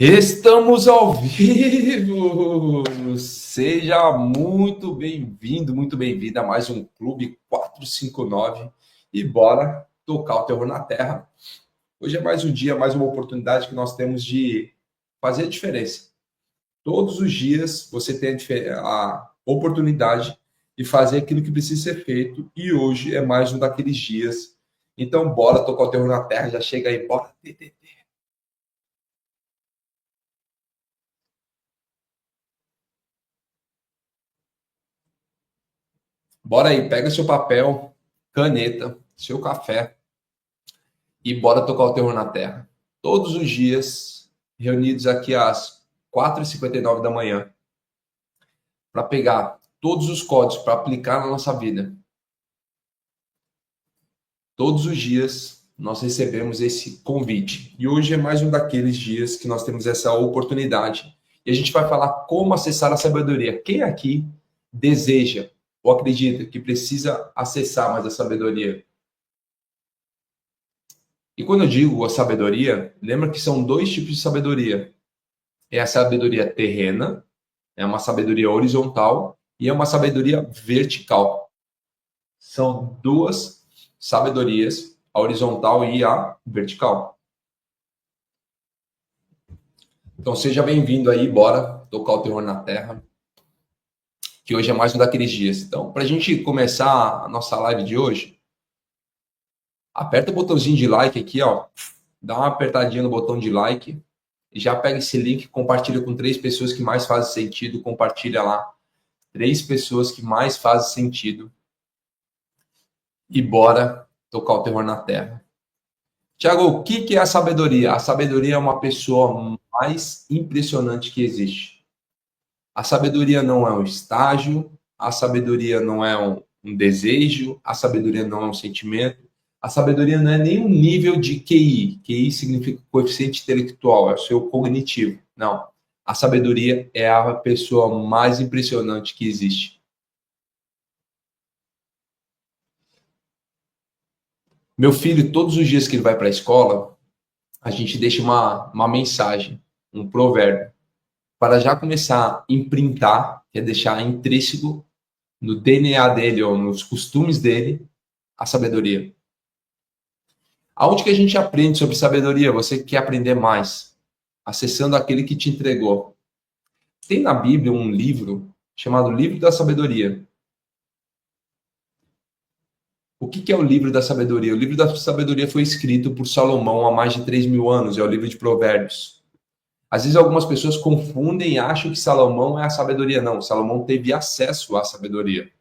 Estamos ao vivo! Seja muito bem-vindo a mais um Clube 459 e bora tocar o terror na terra. Hoje é mais um dia, mais uma oportunidade que nós temos de fazer a diferença. Todos os dias você tem a oportunidade de fazer aquilo que precisa ser feito e hoje é mais um daqueles dias. Então bora tocar o terror na terra, já chega aí, bora. Bora aí, pega seu papel, caneta, seu café e bora tocar o terror na terra. Todos os dias, reunidos aqui às 4h59 da manhã, para pegar todos os códigos para aplicar na nossa vida. Todos os dias nós recebemos esse convite. E hoje é mais um daqueles dias que nós temos essa oportunidade. E a gente vai falar como acessar a sabedoria. Quem aqui deseja ou acredita que precisa acessar mais a sabedoria? E quando eu digo a sabedoria, lembra que são dois tipos de sabedoria. É a sabedoria terrena, é uma sabedoria horizontal e é uma sabedoria vertical. São duas sabedorias, a horizontal e a vertical. Então seja bem-vindo aí, bora tocar o terror na terra, que hoje é mais um daqueles dias. Então, para a gente começar a nossa live de hoje, aperta o botãozinho de like aqui, ó, dá uma apertadinha no botão de like, já pega esse link, compartilha com 3 pessoas que mais fazem sentido, compartilha lá, 3 pessoas que mais fazem sentido e bora tocar o terror na terra. Tiago, o que é a sabedoria? A sabedoria é uma pessoa mais impressionante que existe. A sabedoria não é um estágio, a sabedoria não é um desejo, a sabedoria não é um sentimento, a sabedoria não é nem um nível de QI. QI significa coeficiente intelectual, é o seu cognitivo. Não. A sabedoria é a pessoa mais impressionante que existe. Meu filho, todos os dias que ele vai para a escola, a gente deixa uma mensagem, um provérbio, para já começar a imprintar, que é deixar intrínseco no DNA dele ou nos costumes dele, a sabedoria. Aonde que a gente aprende sobre sabedoria? Você quer aprender mais? Acessando aquele que te entregou. Tem na Bíblia um livro chamado Livro da Sabedoria. O que é o Livro da Sabedoria? O Livro da Sabedoria foi escrito por Salomão há mais de 3.000 anos. É o livro de Provérbios. Às vezes algumas pessoas confundem e acham que Salomão é a sabedoria. Não, Salomão teve acesso à sabedoria.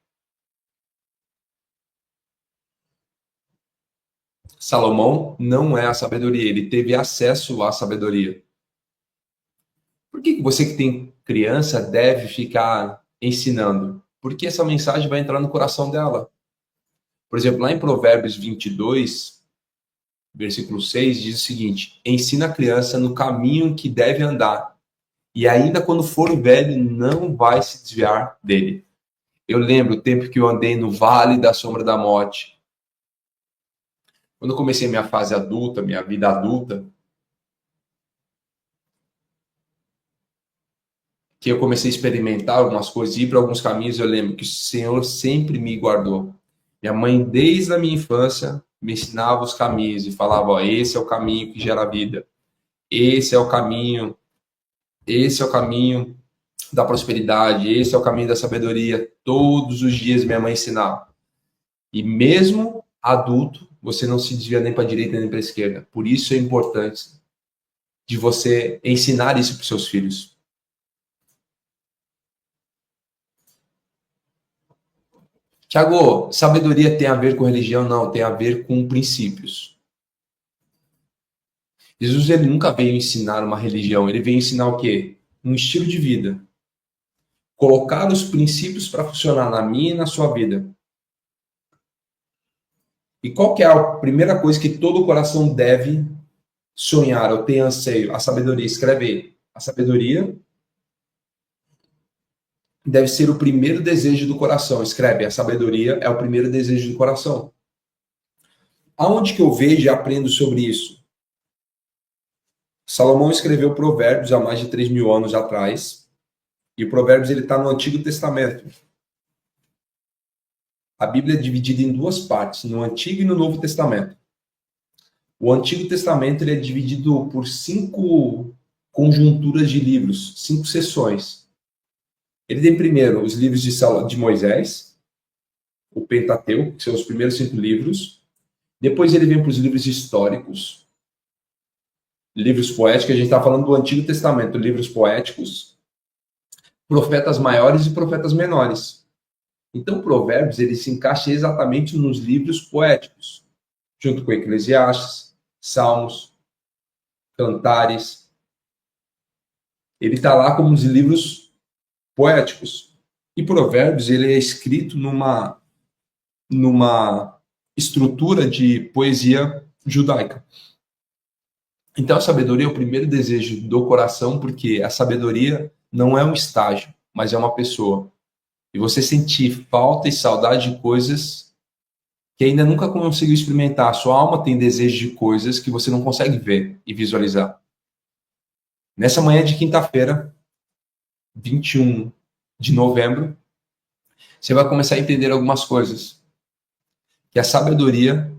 Salomão não é a sabedoria, ele teve acesso à sabedoria. Por que você que tem criança deve ficar ensinando? Porque essa mensagem vai entrar no coração dela. Por exemplo, lá em Provérbios 22, versículo 6, diz o seguinte: ensina a criança no caminho que deve andar, e ainda quando for velho, não vai se desviar dele. Eu lembro o tempo que eu andei no vale da sombra da morte. Quando eu comecei minha fase adulta, minha vida adulta, que eu comecei a experimentar algumas coisas, ir para alguns caminhos, eu lembro que o Senhor sempre me guardou. Minha mãe, desde a minha infância, me ensinava os caminhos e falava, ó, esse é o caminho que gera vida. Esse é o caminho da prosperidade, esse é o caminho da sabedoria. Todos os dias minha mãe ensinava. E mesmo adulto, você não se desvia nem para a direita nem para a esquerda. Por isso é importante de você ensinar isso para os seus filhos. Tiago, sabedoria tem a ver com religião? Não, tem a ver com princípios. Jesus ele nunca veio ensinar uma religião, ele veio ensinar o quê? Um estilo de vida. Colocar os princípios para funcionar na minha e na sua vida. E qual que é a primeira coisa que todo coração deve sonhar ou ter anseio? A sabedoria. Escreve aí. A sabedoria deve ser o primeiro desejo do coração. Escreve, a sabedoria é o primeiro desejo do coração. Aonde que eu vejo e aprendo sobre isso? Salomão escreveu Provérbios há mais de 3.000 anos atrás, e o Provérbios está no Antigo Testamento. A Bíblia é dividida em duas partes, no Antigo e no Novo Testamento. O Antigo Testamento ele é dividido por 5 conjunturas de livros, 5 seções. Ele tem primeiro os livros de Moisés, o Pentateuco, que são os primeiros 5 livros. Depois ele vem para os livros históricos, livros poéticos, a gente está falando do Antigo Testamento, livros poéticos, profetas maiores e profetas menores. Então, Provérbios ele se encaixa exatamente nos livros poéticos, junto com Eclesiastes, Salmos, Cantares. Ele está lá como os livros poéticos. E Provérbios ele é escrito numa estrutura de poesia judaica. Então, a sabedoria é o primeiro desejo do coração, porque a sabedoria não é um estágio, mas é uma pessoa. E você sentir falta e saudade de coisas que ainda nunca conseguiu experimentar. A sua alma tem desejo de coisas que você não consegue ver e visualizar. Nessa manhã de quinta-feira, 21 de novembro, você vai começar a entender algumas coisas. Que a sabedoria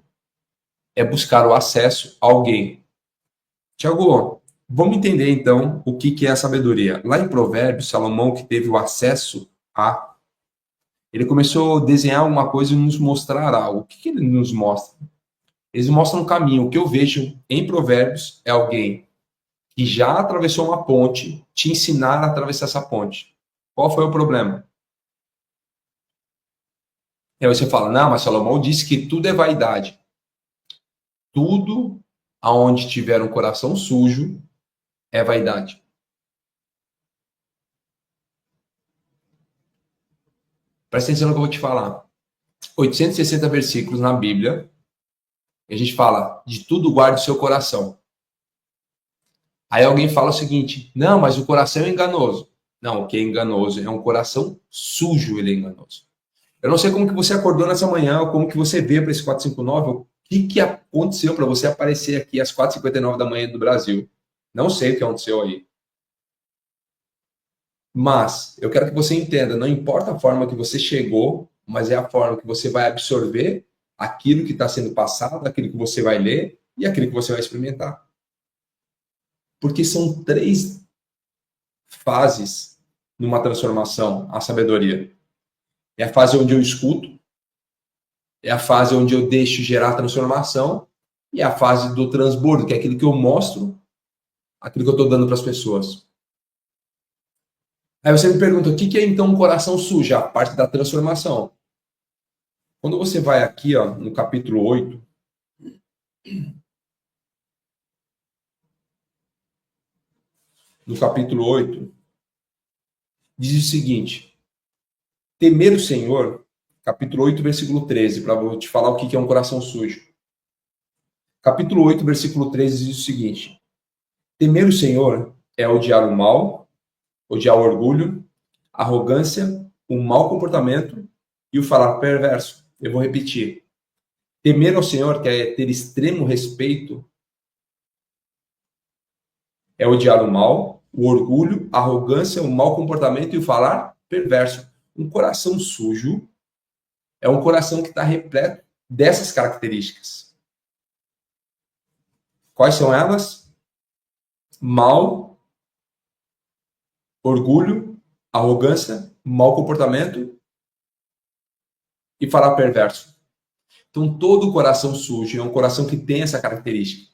é buscar o acesso a alguém. Tiago, vamos entender então o que é a sabedoria. Lá em Provérbios, Salomão, que teve o acesso a, ele começou a desenhar uma coisa e nos mostrar algo. O que ele nos mostra? Eles mostram um caminho. O que eu vejo em Provérbios é alguém que já atravessou uma ponte, te ensinar a atravessar essa ponte. Qual foi o problema? E aí você fala, não, mas Salomão disse que tudo é vaidade. Tudo aonde tiver um coração sujo é vaidade. Presta atenção no que eu vou te falar. 860 versículos na Bíblia, e a gente fala, de tudo guarde o seu coração. Aí alguém fala o seguinte, não, mas o coração é enganoso. Não, o que é enganoso é um coração sujo, ele é enganoso. Eu não sei como que você acordou nessa manhã, ou como que você veio para esse 459, o que aconteceu para você aparecer aqui às 4h59 da manhã do Brasil. Não sei o que aconteceu aí. Mas eu quero que você entenda, não importa a forma que você chegou, mas é a forma que você vai absorver aquilo que está sendo passado, aquilo que você vai ler e aquilo que você vai experimentar. Porque são 3 fases numa transformação, a sabedoria. É a fase onde eu escuto, é a fase onde eu deixo gerar transformação e é a fase do transbordo, que é aquilo que eu mostro, aquilo que eu estou dando para as pessoas. Aí você me pergunta, o que é então um coração sujo? A parte da transformação. Quando você vai aqui, ó, no capítulo 8, diz o seguinte, temer o Senhor, capítulo 8, versículo 13, para eu te falar o que é um coração sujo. Capítulo 8, versículo 13 diz o seguinte, temer o Senhor é odiar o mal, odiar o orgulho, a arrogância, o mau comportamento e o falar perverso. Eu vou repetir. Temer ao Senhor, que é ter extremo respeito, é odiar o mal, o orgulho, a arrogância, o mau comportamento e o falar perverso. Um coração sujo é um coração que está repleto dessas características. Quais são elas? Mal, orgulho, arrogância, mau comportamento e falar perverso. Então, todo coração sujo é um coração que tem essa característica.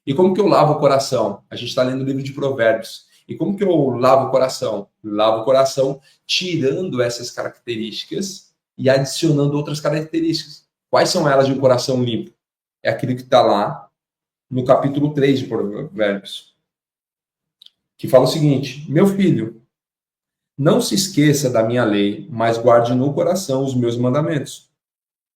E como que eu lavo o coração? A gente está lendo o livro de Provérbios. E como que eu lavo o coração? Lavo o coração tirando essas características e adicionando outras características. Quais são elas de um coração limpo? É aquilo que está lá no capítulo 3 de Provérbios, que fala o seguinte, meu filho, não se esqueça da minha lei, mas guarde no coração os meus mandamentos,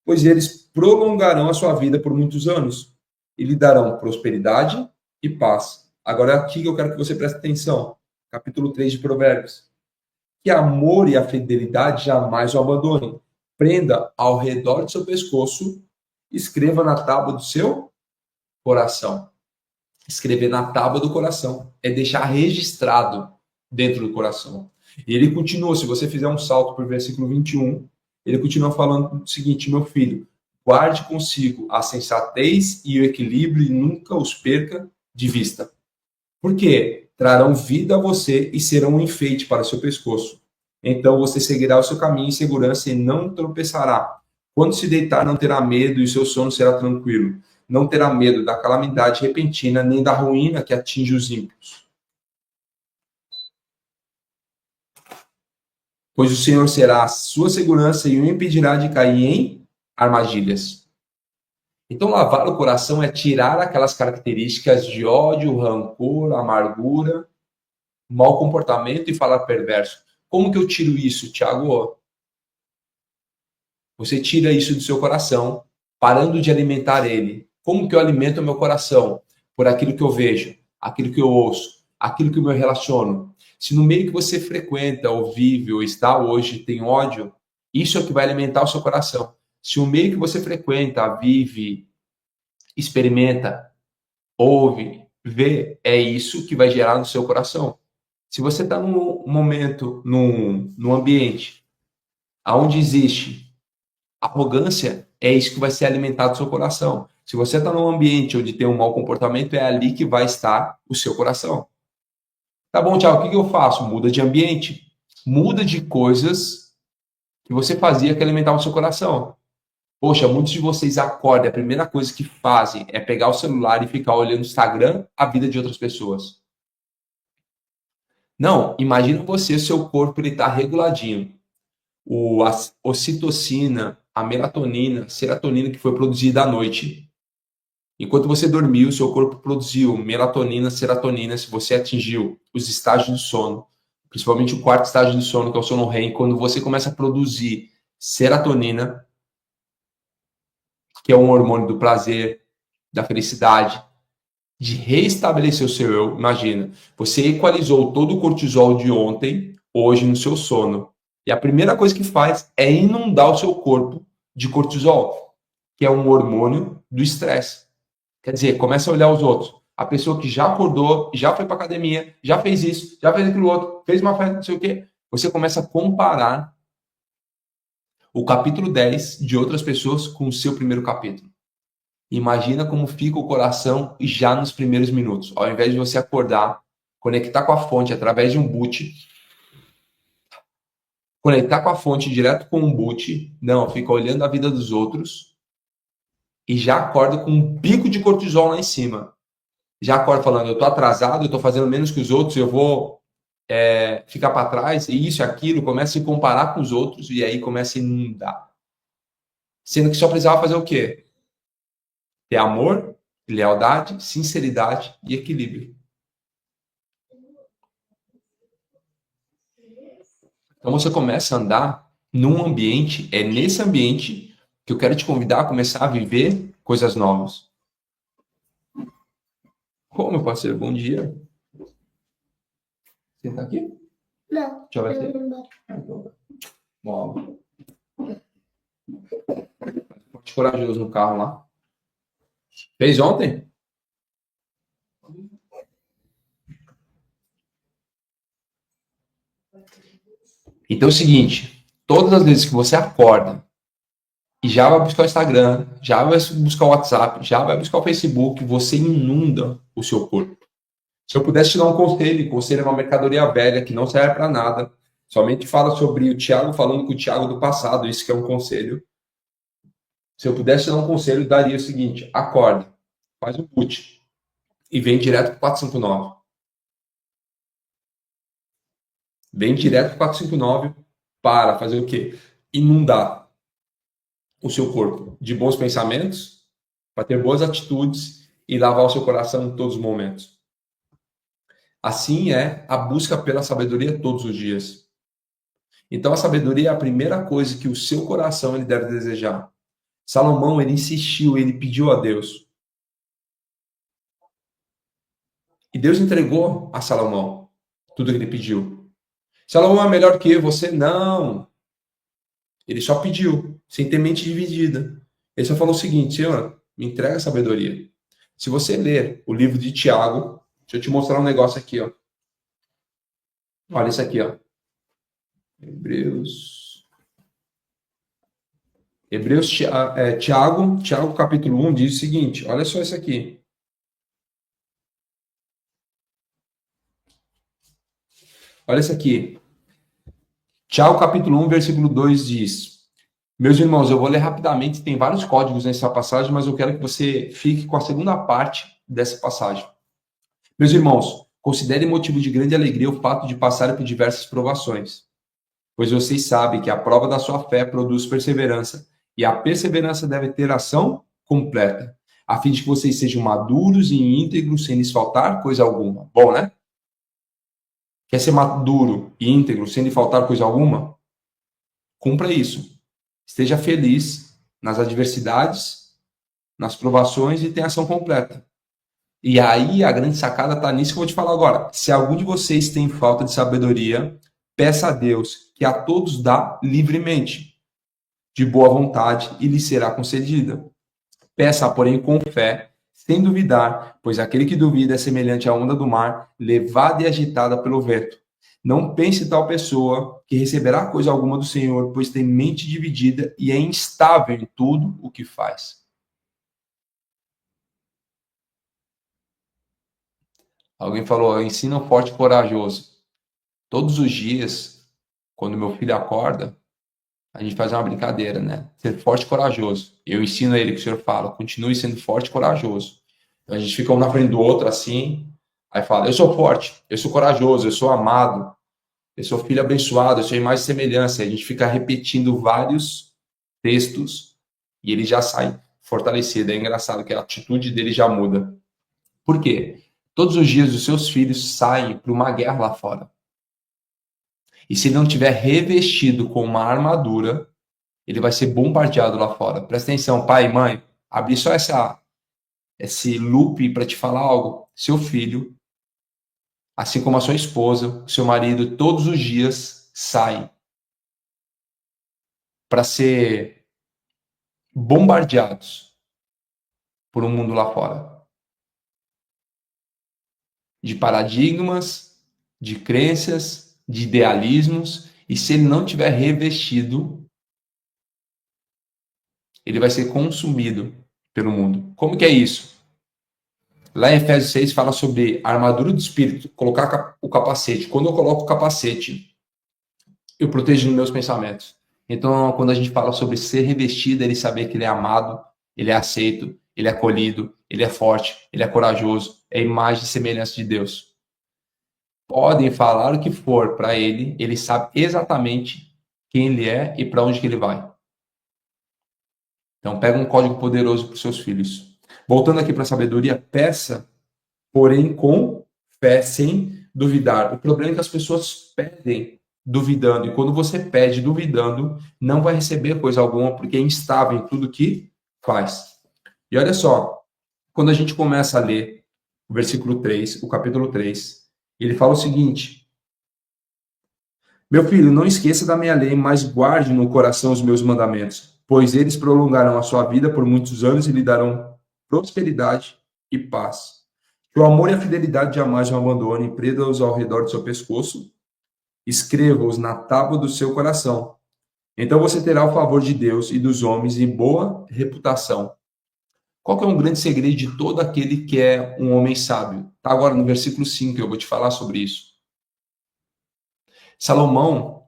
pois eles prolongarão a sua vida por muitos anos e lhe darão prosperidade e paz. Agora é aqui que eu quero que você preste atenção. Capítulo 3 de Provérbios. Que amor e a fidelidade jamais o abandonem. Prenda ao redor do seu pescoço, escreva na tábua do seu coração. escrever na tábua do coração, é deixar registrado dentro do coração. E ele continua, se você fizer um salto para o versículo 21, ele continua falando o seguinte: meu filho, guarde consigo a sensatez e o equilíbrio e nunca os perca de vista. Por quê? Trarão vida a você e serão um enfeite para o seu pescoço. Então você seguirá o seu caminho em segurança e não tropeçará. Quando se deitar, não terá medo e o seu sono será tranquilo. Não terá medo da calamidade repentina, nem da ruína que atinge os ímpios. Pois o Senhor será a sua segurança e o impedirá de cair em armadilhas. Então, lavar o coração é tirar aquelas características de ódio, rancor, amargura, mau comportamento e falar perverso. Como que eu tiro isso, Tiago? Você tira isso do seu coração, parando de alimentar ele. Como que eu alimento o meu coração? Por aquilo que eu vejo, aquilo que eu ouço, aquilo que eu me relaciono. Se no meio que você frequenta, ou vive, ou está hoje, tem ódio, isso é o que vai alimentar o seu coração. Se o meio que você frequenta, vive, experimenta, ouve, vê, é isso que vai gerar no seu coração. Se você está num momento, num ambiente onde existe arrogância, é isso que vai ser alimentado no seu coração. Se você está num ambiente onde tem um mau comportamento, é ali que vai estar o seu coração. Tá bom, Thiago, o que eu faço? Muda de ambiente. Muda de coisas que você fazia que alimentavam o seu coração. Poxa, muitos de vocês acordam, a primeira coisa que fazem é pegar o celular e ficar olhando no Instagram a vida de outras pessoas. Não, imagina você, seu corpo ele está reguladinho. A ocitocina, a melatonina, serotonina que foi produzida à noite. Enquanto você dormiu, seu corpo produziu melatonina, serotonina, se você atingiu os estágios do sono, principalmente o quarto estágio do sono, que é o sono REM, quando você começa a produzir serotonina, que é um hormônio do prazer, da felicidade, de reestabelecer o seu eu. Imagina, você equalizou todo o cortisol de ontem, hoje no seu sono. E a primeira coisa que faz é inundar o seu corpo de cortisol, que é um hormônio do estresse. Quer dizer, começa a olhar os outros. A pessoa que já acordou, já foi para academia, já fez isso, já fez aquilo outro, fez uma festa, não sei o quê. Você começa a comparar o capítulo 10 de outras pessoas com o seu primeiro capítulo. Imagina como fica o coração já nos primeiros minutos. Ao invés de você acordar, conectar com a fonte através de um boot, conectar com a fonte direto com um boot, não, fica olhando a vida dos outros e já acorda com um pico de cortisol lá em cima. Já acorda falando, eu tô atrasado, eu tô fazendo menos que os outros, eu vou ficar para trás, e isso e aquilo, começa a se comparar com os outros e aí começa a inundar. Sendo que só precisava fazer o quê? Ter amor, lealdade, sinceridade e equilíbrio. Então você começa a andar num ambiente, é nesse ambiente que eu quero te convidar a começar a viver coisas novas. Ô, meu parceiro, bom dia. Você tá aqui? Não. Já vai ter? Então, Bom. Forte corajoso no carro lá. Fez ontem? Então é o seguinte, todas as vezes que você acorda e já vai buscar o Instagram, já vai buscar o WhatsApp, já vai buscar o Facebook, você inunda o seu corpo. Se eu pudesse te dar um conselho é uma mercadoria velha que não serve para nada, somente fala sobre o Thiago falando com o Thiago do passado, isso que é um conselho. Se eu pudesse te dar um conselho, daria o seguinte, acorda, faz um boot e vem direto para 459. Vem direto para 459 para fazer o quê? Inundar o seu corpo de bons pensamentos, para ter boas atitudes e lavar o seu coração em todos os momentos. Assim é a busca pela sabedoria todos os dias. Então a sabedoria é a primeira coisa que o seu coração ele deve desejar. Salomão, ele insistiu, ele pediu a Deus. E Deus entregou a Salomão tudo que ele pediu. Salomão é melhor que você? Não. Ele só pediu, sem ter mente dividida. Ele só falou o seguinte, Senhor, me entrega a sabedoria. Se você ler o livro de Tiago, deixa eu te mostrar um negócio aqui, ó. Olha isso aqui, ó. Tiago capítulo 1 diz o seguinte, olha só isso aqui. Olha isso aqui. Tiago capítulo 1, versículo 2 diz: Meus irmãos, eu vou ler rapidamente, tem vários códigos nessa passagem, mas eu quero que você fique com a segunda parte dessa passagem. Meus irmãos, considerem motivo de grande alegria o fato de passarem por diversas provações, pois vocês sabem que a prova da sua fé produz perseverança, e a perseverança deve ter ação completa, a fim de que vocês sejam maduros e íntegros, sem lhes faltar coisa alguma. Bom, né? Quer ser maduro e íntegro, sem lhe faltar coisa alguma? Cumpra isso. Esteja feliz nas adversidades, nas provações e tenha ação completa. E aí a grande sacada está nisso que eu vou te falar agora. Se algum de vocês tem falta de sabedoria, peça a Deus, que a todos dá livremente, de boa vontade, e lhe será concedida. Peça, porém, com fé, sem duvidar, pois aquele que duvida é semelhante à onda do mar, levada e agitada pelo vento. Não pense tal pessoa que receberá coisa alguma do Senhor, pois tem mente dividida e é instável em tudo o que faz. Alguém falou, ensina forte e corajoso. Todos os dias, quando meu filho acorda, a gente faz uma brincadeira, né? Ser forte e corajoso. Eu ensino a ele que o senhor fala, continue sendo forte e corajoso. Então, a gente fica um na frente do outro assim, aí fala, eu sou forte, eu sou corajoso, eu sou amado, eu sou filho abençoado, eu sou imagem e semelhança. A gente fica repetindo vários textos e ele já sai fortalecido. É engraçado que a atitude dele já muda. Por quê? Todos os dias os seus filhos saem para uma guerra lá fora. E se ele não tiver revestido com uma armadura, ele vai ser bombardeado lá fora. Presta atenção, pai e mãe. Abri só esse loop para te falar algo. Seu filho, assim como a sua esposa, seu marido, todos os dias saem para ser bombardeados por um mundo lá fora. De paradigmas, de crenças, de idealismos. E se ele não tiver revestido, ele vai ser consumido pelo mundo. Como que é isso? Lá em Efésios 6 fala sobre a armadura do espírito, colocar o capacete. Quando eu coloco o capacete, eu protejo os meus pensamentos. Então, quando a gente fala sobre ser revestido, ele saber que ele é amado, ele é aceito, ele é acolhido, ele é forte, ele é corajoso, é imagem e semelhança de Deus. Podem falar o que for para ele, ele sabe exatamente quem ele é e para onde que ele vai. Então, pega um código poderoso para os seus filhos. Voltando aqui para a sabedoria, peça, porém com fé, sem duvidar. O problema é que as pessoas pedem duvidando, e quando você pede duvidando, não vai receber coisa alguma, porque é instável em tudo que faz. E olha só, quando a gente começa a ler o versículo 3, o capítulo 3, ele fala o seguinte: Meu filho, não esqueça da minha lei, mas guarde no coração os meus mandamentos, pois eles prolongarão a sua vida por muitos anos e lhe darão prosperidade e paz. Que o amor e a fidelidade jamais o abandone, prenda-os ao redor do seu pescoço, escreva-os na tábua do seu coração. Então você terá o favor de Deus e dos homens e boa reputação. Qual que é um grande segredo de todo aquele que é um homem sábio? Está agora no versículo 5, eu vou te falar sobre isso. Salomão,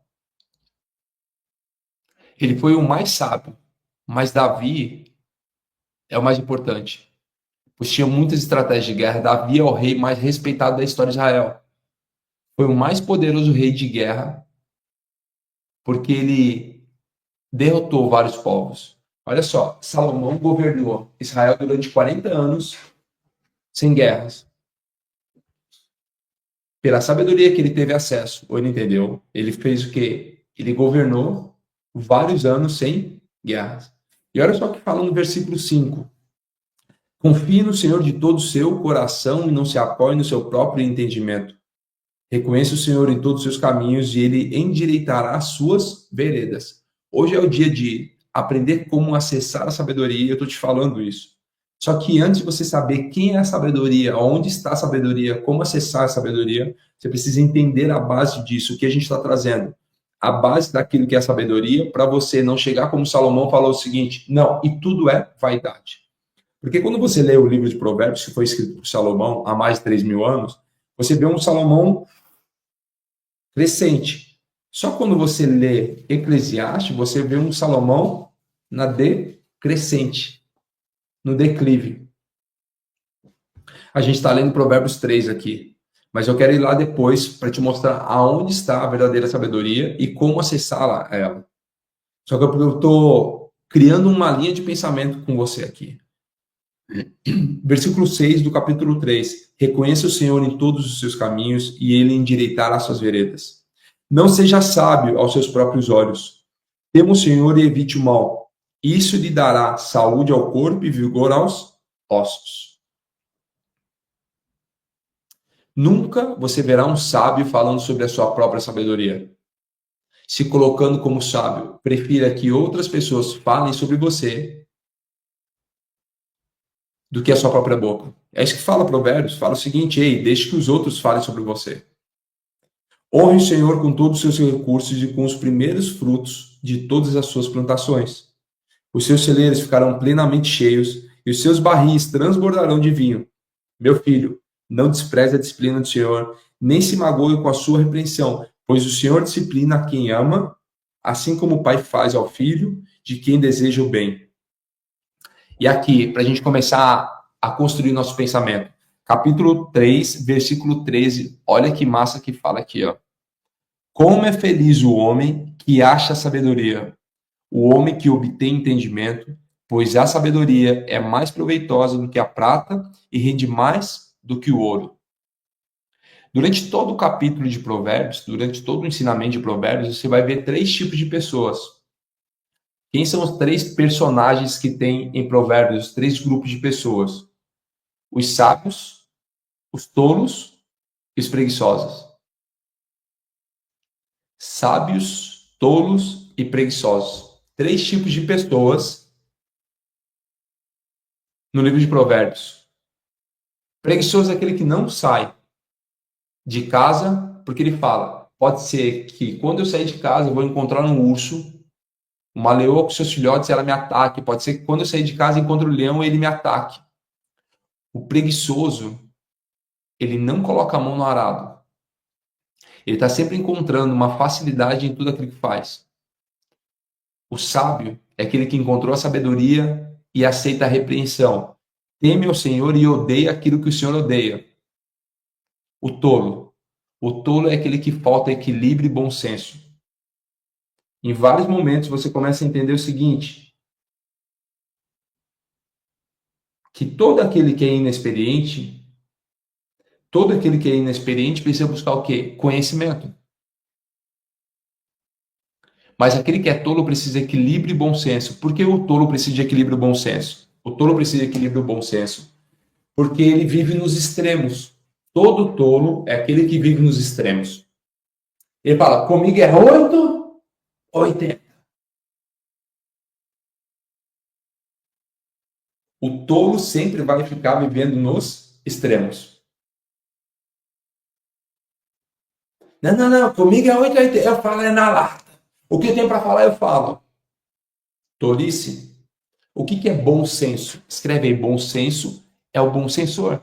ele foi o mais sábio, mas Davi é o mais importante. Pois tinha muitas estratégias de guerra. Davi é o rei mais respeitado da história de Israel. Foi o mais poderoso rei de guerra, porque ele derrotou vários povos. Olha só, Salomão governou Israel durante 40 anos sem guerras. Pela sabedoria que ele teve acesso, ou ele entendeu, ele fez o quê? Ele governou vários anos sem guerras. E olha só o que fala no versículo 5. Confie no Senhor de todo o seu coração e não se apoie no seu próprio entendimento. Reconheça o Senhor em todos os seus caminhos e ele endireitará as suas veredas. Hoje é o dia de aprender como acessar a sabedoria e eu estou te falando isso. Só que antes de você saber quem é a sabedoria, onde está a sabedoria, como acessar a sabedoria, você precisa entender a base disso, o que a gente está trazendo. A base daquilo que é a sabedoria, para você não chegar como Salomão falou o seguinte: não, e tudo é vaidade. Porque quando você lê o livro de Provérbios, que foi escrito por Salomão há mais de 3.000 anos, você vê um Salomão crescente. Só quando você lê Eclesiastes, você vê um Salomão na decrescente, no declive. A gente está lendo Provérbios 3 aqui, mas eu quero ir lá depois para te mostrar aonde está a verdadeira sabedoria e como acessar ela. Só que eu estou criando uma linha de pensamento com você aqui. Versículo 6 do capítulo 3. Reconheça o Senhor em todos os seus caminhos e ele endireitará as suas veredas. Não seja sábio aos seus próprios olhos. Tema o Senhor e evite o mal. Isso lhe dará saúde ao corpo e vigor aos ossos. Nunca você verá um sábio falando sobre a sua própria sabedoria, se colocando como sábio. Prefira que outras pessoas falem sobre você do que a sua própria boca. É isso que fala Provérbios. Fala o seguinte: ei, deixe que os outros falem sobre você. Honre o Senhor com todos os seus recursos e com os primeiros frutos de todas as suas plantações. Os seus celeiros ficarão plenamente cheios e os seus barris transbordarão de vinho. Meu filho, não despreze a disciplina do Senhor, nem se magoe com a sua repreensão, pois o Senhor disciplina a quem ama, assim como o pai faz ao filho de quem deseja o bem. E aqui, para a gente começar a construir nosso pensamento, capítulo 3, versículo 13, olha que massa que fala aqui, ó. Como é feliz o homem que acha sabedoria, o homem que obtém entendimento, pois a sabedoria é mais proveitosa do que a prata e rende mais do que o ouro. Durante todo o capítulo de Provérbios, durante todo o ensinamento de Provérbios, você vai ver 3 tipos de pessoas. Quem são os 3 personagens que tem em Provérbios, os 3 grupos de pessoas? Os sábios, os tolos e os preguiçosos. Sábios, tolos e preguiçosos. 3 tipos de pessoas no livro de Provérbios. Preguiçoso é aquele que não sai de casa, porque ele fala, pode ser que quando eu sair de casa eu vou encontrar um urso, uma leoa com seus filhotes e ela me ataque. Pode ser que quando eu sair de casa encontre o leão e ele me ataque. O preguiçoso, ele não coloca a mão no arado. Ele está sempre encontrando uma facilidade em tudo aquilo que faz. O sábio é aquele que encontrou a sabedoria e aceita a repreensão. Teme ao Senhor e odeia aquilo que o Senhor odeia. O tolo. O tolo é aquele que falta equilíbrio e bom senso. Em vários momentos você começa a entender o seguinte: que todo aquele que é inexperiente precisa buscar o quê? Conhecimento. Mas aquele que é tolo precisa de equilíbrio e bom senso. Por que o tolo precisa de equilíbrio e bom senso? O tolo precisa de equilíbrio e bom senso porque ele vive nos extremos. Todo tolo é aquele que vive nos extremos. Ele fala, comigo é 8 ou 80. O tolo sempre vai ficar vivendo nos extremos. Não, comigo é 8 ou 80. Eu falo é na lata. O que eu tenho para falar, eu falo. Tolice. O que é bom senso? Escreve aí, bom senso é o bom sensor.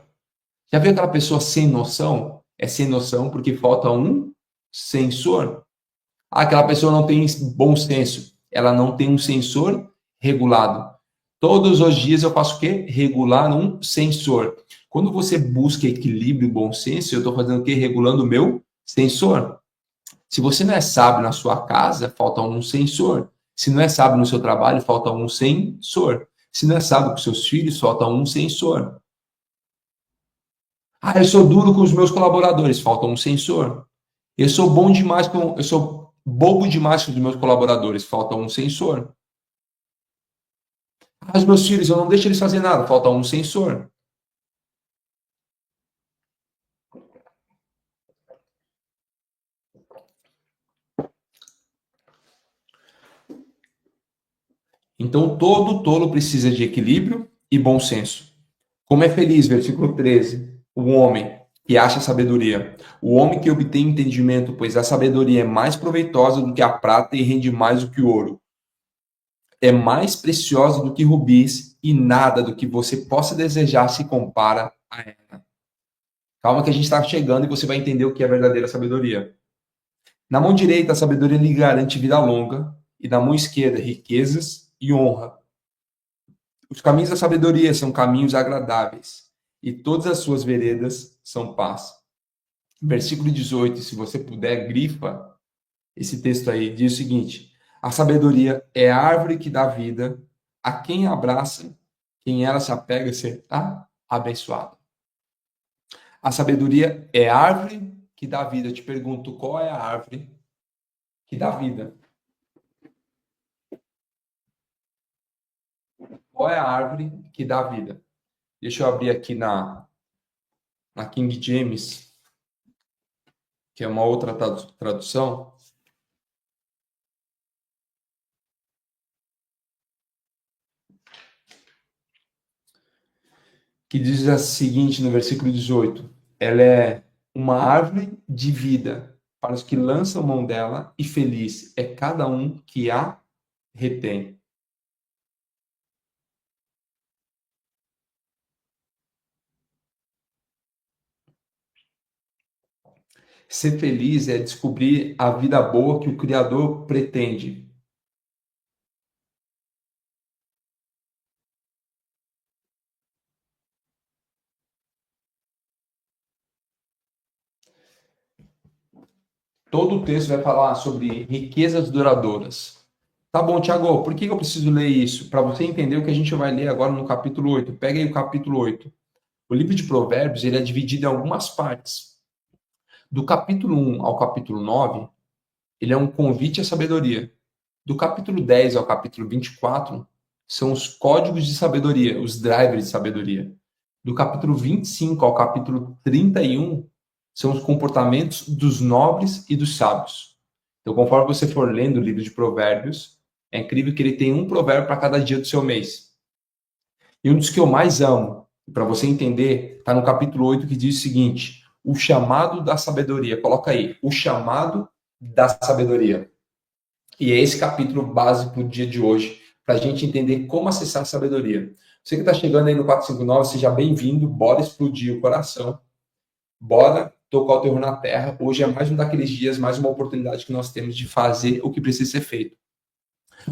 Já viu aquela pessoa sem noção? É sem noção porque falta um sensor. Aquela pessoa não tem bom senso. Ela não tem um sensor regulado. Todos os dias eu faço o quê? Regular um sensor. Quando você busca equilíbrio e bom senso, eu estou fazendo o quê? Regulando o meu sensor. Se você não é sábio na sua casa, falta um sensor. Se não é sábio no seu trabalho, falta um sensor. Se não é sábio com seus filhos, falta um sensor. Ah, eu sou duro com os meus colaboradores, falta um sensor. Eu sou eu sou bobo demais com os meus colaboradores, falta um sensor. Ah, os meus filhos, eu não deixo eles fazer nada, falta um sensor. Então todo tolo precisa de equilíbrio e bom senso. Como é feliz, versículo 13, o homem que acha sabedoria, o homem que obtém entendimento, pois a sabedoria é mais proveitosa do que a prata e rende mais do que o ouro. É mais preciosa do que rubis e nada do que você possa desejar se compara a ela. Calma que a gente está chegando e você vai entender o que é verdadeira sabedoria. Na mão direita, a sabedoria lhe garante vida longa, e na mão esquerda, riquezas e honra. Os caminhos da sabedoria são caminhos agradáveis, e todas as suas veredas são paz. Versículo 18, se você puder, grifa esse texto aí, diz o seguinte: a sabedoria é a árvore que dá vida, a quem abraça, quem ela se apega será abençoado. A sabedoria é a árvore que dá vida. Eu te pergunto, qual é a árvore que dá vida? Qual é a árvore que dá vida? Deixa eu abrir aqui na King James, que é uma outra tradução. Que diz o seguinte no versículo 18: ela é uma árvore de vida para os que lançam mão dela, e feliz é cada um que a retém. Ser feliz é descobrir a vida boa que o Criador pretende. Todo o texto vai falar sobre riquezas duradouras. Tá bom, Tiago, por que eu preciso ler isso? Para você entender o que a gente vai ler agora no capítulo 8. Pega aí o capítulo 8. O livro de Provérbios ele é dividido em algumas partes. Do capítulo 1 ao capítulo 9, ele é um convite à sabedoria. Do capítulo 10 ao capítulo 24, são os códigos de sabedoria, os drivers de sabedoria. Do capítulo 25 ao capítulo 31, são os comportamentos dos nobres e dos sábios. Então, conforme você for lendo o livro de Provérbios, é incrível que ele tem um provérbio para cada dia do seu mês. E um dos que eu mais amo, para você entender, está no capítulo 8, que diz o seguinte: o chamado da sabedoria. Coloca aí, o chamado da sabedoria. E é esse capítulo básico do dia de hoje, para a gente entender como acessar a sabedoria. Você que está chegando aí no 459, seja bem-vindo, bora explodir o coração, bora tocar o terror na terra. Hoje é mais um daqueles dias, mais uma oportunidade que nós temos de fazer o que precisa ser feito.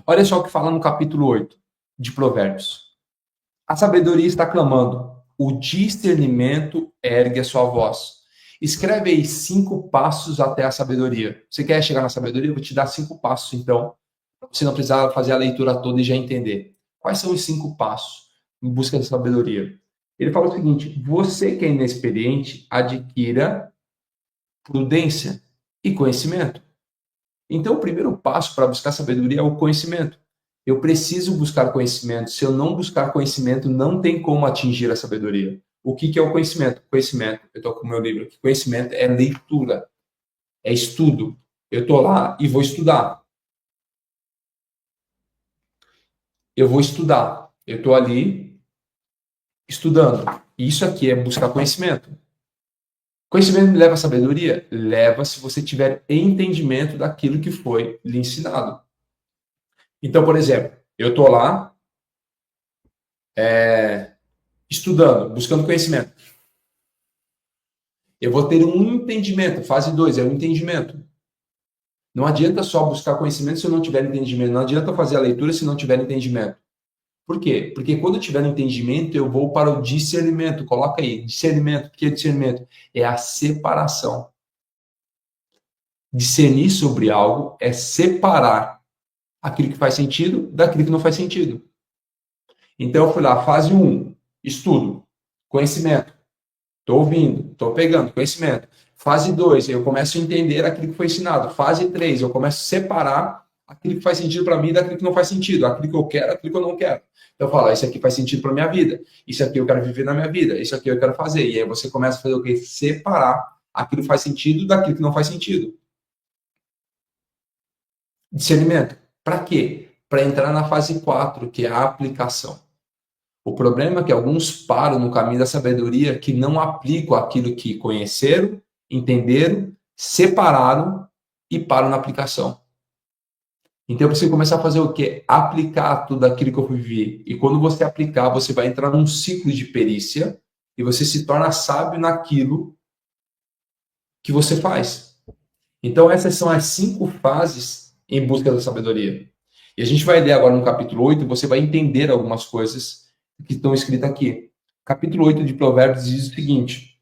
Olha só o que fala no capítulo 8 de Provérbios. A sabedoria está clamando, o discernimento ergue a sua voz. Escreve aí 5 passos até a sabedoria. Você quer chegar na sabedoria? Eu vou te dar 5 passos, então, para você não precisar fazer a leitura toda e já entender. Quais são os 5 passos em busca da sabedoria? Ele fala o seguinte: você que é inexperiente, adquira prudência e conhecimento. Então, o primeiro passo para buscar sabedoria é o conhecimento. Eu preciso buscar conhecimento. Se eu não buscar conhecimento, não tem como atingir a sabedoria. O que é o conhecimento? Conhecimento, eu estou com o meu livro aqui. Conhecimento é leitura, é estudo. Eu estou lá e vou estudar. Eu vou estudar. Eu estou ali estudando. Isso aqui é buscar conhecimento. Conhecimento me leva à sabedoria? Leva se você tiver entendimento daquilo que foi lhe ensinado. Então, por exemplo, eu estou lá estudando, buscando conhecimento. Eu vou ter um entendimento. Fase 2 é o entendimento. Não adianta só buscar conhecimento se eu não tiver entendimento. Não adianta fazer a leitura se não tiver entendimento. Por quê? Porque quando eu tiver entendimento, eu vou para o discernimento. Coloca aí, discernimento. O que é discernimento? É a separação. Discernir sobre algo é separar aquilo que faz sentido daquilo que não faz sentido. Então, eu fui lá, fase 1, estudo, conhecimento. Estou ouvindo, estou pegando conhecimento. Fase 2, eu começo a entender aquilo que foi ensinado. Fase 3, eu começo a separar aquilo que faz sentido para mim daquilo que não faz sentido. Aquilo que eu quero, aquilo que eu não quero. Então, eu falo, isso aqui faz sentido para minha vida. Isso aqui eu quero viver na minha vida. Isso aqui eu quero fazer. E aí você começa a fazer o quê? Separar aquilo que faz sentido daquilo que não faz sentido. Discernimento. Para quê? Para entrar na fase 4, que é a aplicação. O problema é que alguns param no caminho da sabedoria que não aplicam aquilo que conheceram, entenderam, separaram e param na aplicação. Então eu preciso começar a fazer o quê? Aplicar tudo aquilo que eu vivi. E quando você aplicar, você vai entrar num ciclo de perícia e você se torna sábio naquilo que você faz. Então essas são as 5 fases em busca da sabedoria. E a gente vai ler agora no capítulo 8, você vai entender algumas coisas que estão escritas aqui. Capítulo 8 de Provérbios diz o seguinte: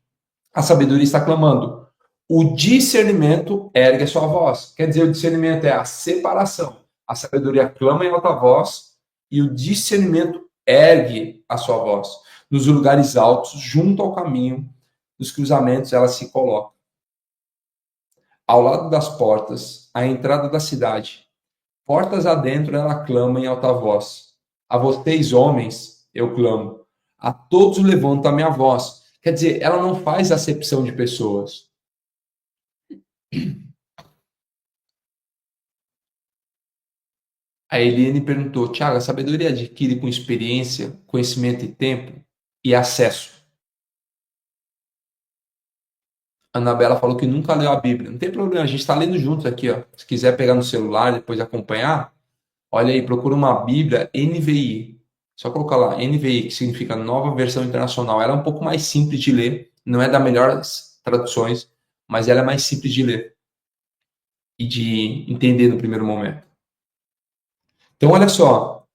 a sabedoria está clamando, o discernimento ergue a sua voz. Quer dizer, o discernimento é a separação. A sabedoria clama em alta voz e o discernimento ergue a sua voz. Nos lugares altos, junto ao caminho, nos cruzamentos, ela se coloca. Ao lado das portas, à entrada da cidade, portas adentro, ela clama em alta voz. A vocês, homens, eu clamo. A todos levanto a minha voz. Quer dizer, ela não faz acepção de pessoas. A Eliane perguntou: Tiago, a sabedoria adquire com experiência, conhecimento e tempo e acesso? A Anabela falou que nunca leu a Bíblia. Não tem problema, a gente está lendo juntos aqui, ó. Se quiser pegar no celular, depois acompanhar, olha aí, procura uma Bíblia NVI. Só colocar lá, NVI, que significa Nova Versão Internacional. Ela é um pouco mais simples de ler, não é das melhores traduções, mas ela é mais simples de ler e de entender no primeiro momento. Então, olha só,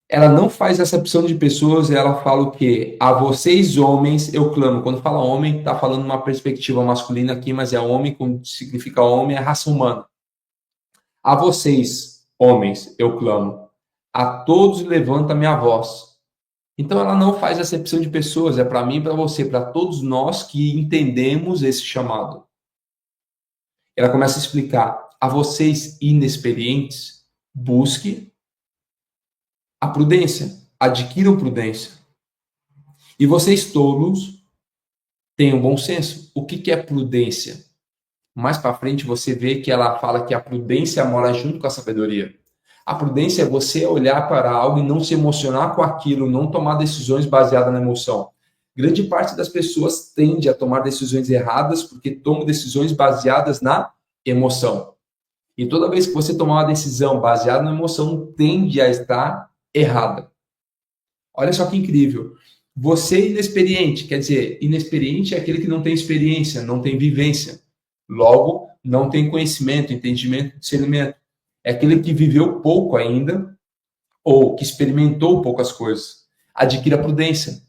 ela não faz acepção de pessoas, ela fala o quê? A vocês, homens, eu clamo. Quando fala homem, está falando uma perspectiva masculina aqui, mas é homem, quando significa homem, é raça humana. A vocês, homens, eu clamo. A todos levanta minha voz. Então ela não faz acepção de pessoas, é para mim e para você, para todos nós que entendemos esse chamado. Ela começa a explicar: a vocês inexperientes, busque a prudência, adquiram prudência. E vocês tolos, tenham bom senso. O que é prudência? Mais para frente você vê que ela fala que a prudência mora junto com a sabedoria. A prudência é você olhar para algo e não se emocionar com aquilo, não tomar decisões baseadas na emoção. Grande parte das pessoas tende a tomar decisões erradas porque tomam decisões baseadas na emoção. E toda vez que você tomar uma decisão baseada na emoção, tende a estar errada. Olha só que incrível. Você inexperiente, quer dizer, inexperiente é aquele que não tem experiência, não tem vivência. Logo, não tem conhecimento, entendimento, discernimento. É aquele que viveu pouco ainda ou que experimentou poucas coisas. Adquira prudência.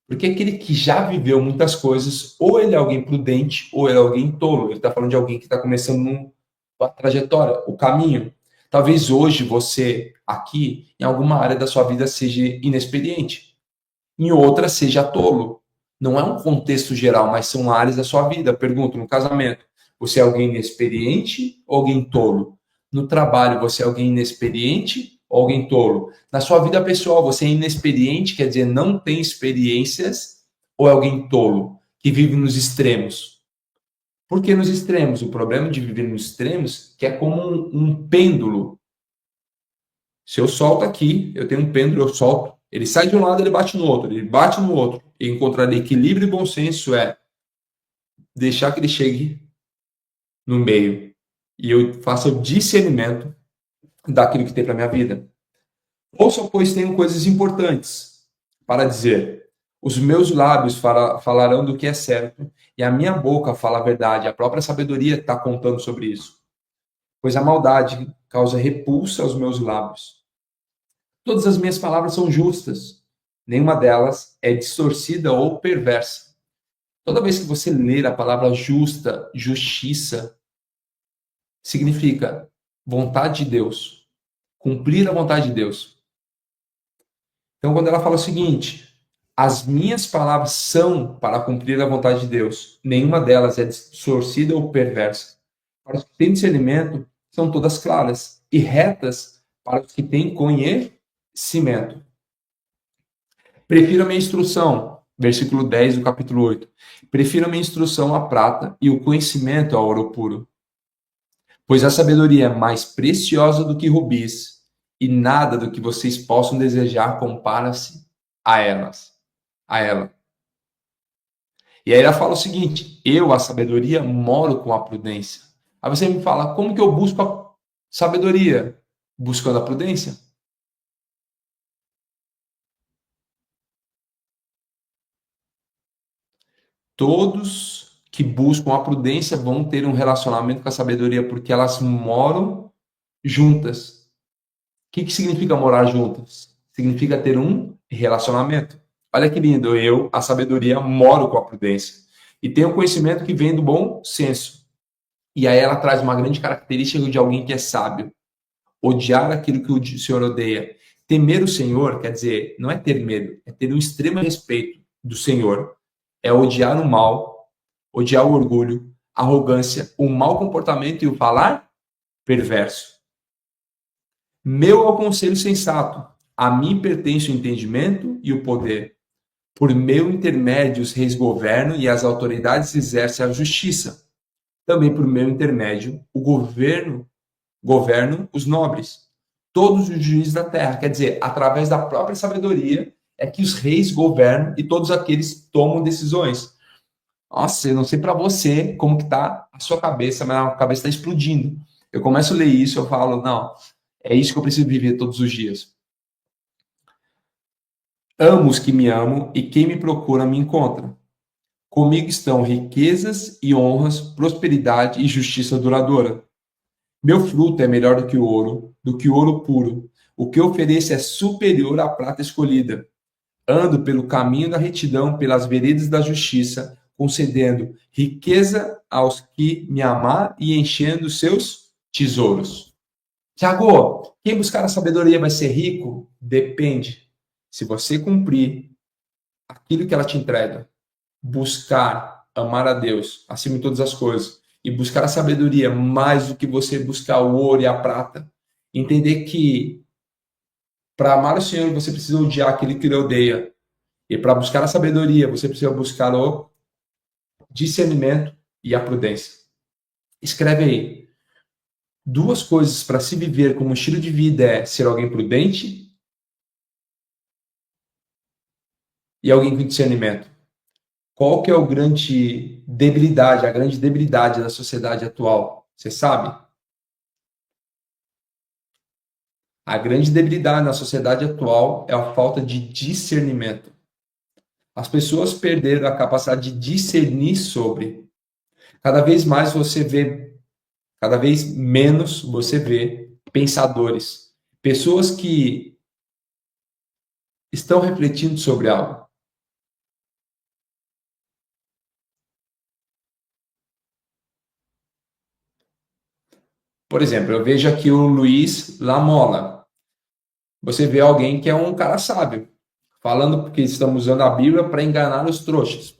Porque aquele que já viveu muitas coisas, ou ele é alguém prudente, ou ele é alguém tolo. Ele está falando de alguém que está começando uma trajetória, o caminho. Talvez hoje você, aqui, em alguma área da sua vida, seja inexperiente. Em outra, seja tolo. Não é um contexto geral, mas são áreas da sua vida. Pergunto, no casamento, você é alguém inexperiente ou alguém tolo? No trabalho, você é alguém inexperiente ou alguém tolo? Na sua vida pessoal, você é inexperiente, quer dizer, não tem experiências, ou é alguém tolo, que vive nos extremos? Por que nos extremos? O problema de viver nos extremos é que é como um pêndulo. Se eu solto aqui, eu tenho um pêndulo, eu solto, ele sai de um lado, ele bate no outro, ele bate no outro. E encontrar equilíbrio e bom senso é deixar que ele chegue no meio e eu faça o discernimento daquilo que tem para minha vida. Ouça, pois tenho coisas importantes para dizer. Os meus lábios falarão do que é certo e a minha boca fala a verdade. A própria sabedoria está contando sobre isso. Pois a maldade causa repulsa aos meus lábios. Todas as minhas palavras são justas. Nenhuma delas é distorcida ou perversa. Toda vez que você ler a palavra justa, justiça, significa vontade de Deus. Cumprir a vontade de Deus. Então, quando ela fala o seguinte: as minhas palavras são para cumprir a vontade de Deus, nenhuma delas é distorcida ou perversa. Para os que têm discernimento, são todas claras e retas para os que têm conhecimento. Prefiro a minha instrução, versículo 10 do capítulo 8. Prefiro a minha instrução à prata e o conhecimento ao ouro puro. Pois a sabedoria é mais preciosa do que rubis e nada do que vocês possam desejar compara-se a elas, a ela. E aí ela fala o seguinte: eu, a sabedoria, moro com a prudência. Aí você me fala, como que eu busco a sabedoria? Buscando a prudência. Todos que buscam a prudência vão ter um relacionamento com a sabedoria, porque elas moram juntas. O que significa morar juntas? Significa ter um relacionamento. Olha que lindo, eu, a sabedoria, moro com a prudência. E tenho um conhecimento que vem do bom senso. E aí ela traz uma grande característica de alguém que é sábio. Odiar aquilo que o Senhor odeia. Temer o Senhor, quer dizer, não é ter medo, é ter um extremo respeito do Senhor. É odiar o mal, odiar o orgulho, a arrogância, o mau comportamento e o falar perverso. Meu é o conselho sensato. A mim pertence o entendimento e o poder. Por meu intermédio os reis governam e as autoridades exercem a justiça. Também por meu intermédio o governo governam os nobres. Todos os juízes da terra. Quer dizer, através da própria sabedoria é que os reis governam e todos aqueles tomam decisões. Nossa, eu não sei para você como que tá a sua cabeça, mas a cabeça está explodindo. Eu começo a ler isso, eu falo, não, é isso que eu preciso viver todos os dias. Amo os que me amam e quem me procura me encontra. Comigo estão riquezas e honras, prosperidade e justiça duradoura. Meu fruto é melhor do que o ouro puro. O que ofereço é superior à prata escolhida. Ando pelo caminho da retidão, pelas veredas da justiça, concedendo riqueza aos que me amar e enchendo seus tesouros. Tiago, quem buscar a sabedoria vai ser rico? Depende. Se você cumprir aquilo que ela te entrega, buscar amar a Deus acima de todas as coisas e buscar a sabedoria mais do que você buscar o ouro e a prata, entender que para amar o Senhor você precisa odiar aquele que ele odeia. E para buscar a sabedoria, você precisa buscar o discernimento e a prudência. Escreve aí. 2 coisas para se viver como estilo de vida é ser alguém prudente e alguém com discernimento. Qual que é a grande debilidade da sociedade atual? Você sabe? A grande debilidade na sociedade atual é a falta de discernimento. As pessoas perderam a capacidade de discernir sobre. Cada vez menos você vê pensadores, pessoas que estão refletindo sobre algo. Por exemplo, eu vejo aqui o Luiz Lamola. Você vê alguém que é um cara sábio, falando que estamos usando a Bíblia para enganar os trouxas.